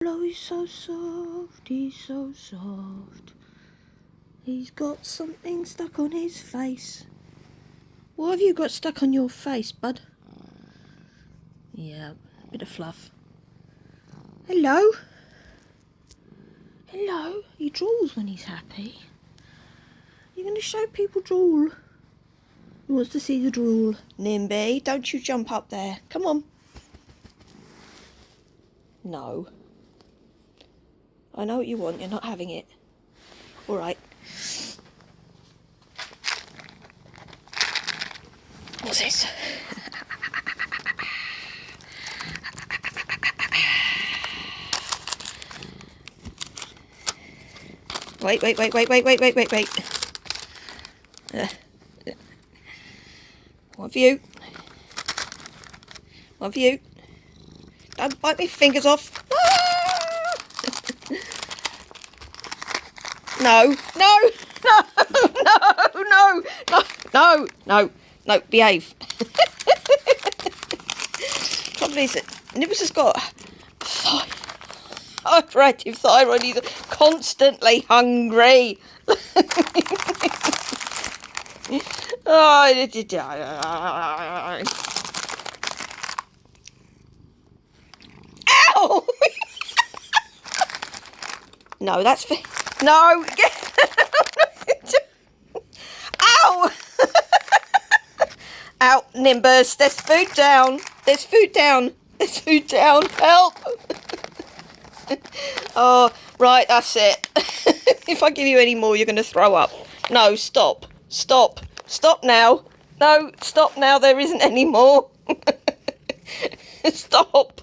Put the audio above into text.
Oh, he's so soft, he's so soft. He's got something stuck on his face. What have you got stuck on your face, bud? Yeah, a bit of fluff. Hello? Hello? He drools when he's happy. You're going to show people drool. He wants to see the drool. Nimby, don't you jump up there. Come on. No. I know what you want. You're not having it. All right. What's this? Wait. One for you. One for you. Don't bite me fingers off. No, behave. Trouble is that Nibbles has got hyperactive thyroid. He's constantly hungry. Ow! No, that's for... No! Ow! Out, Nimbus. There's food down. There's food down. There's food down. Help! Oh, right, that's it. If I give you any more, you're going to throw up. No, stop. Stop. Stop now. No, stop now. There isn't any more. Stop.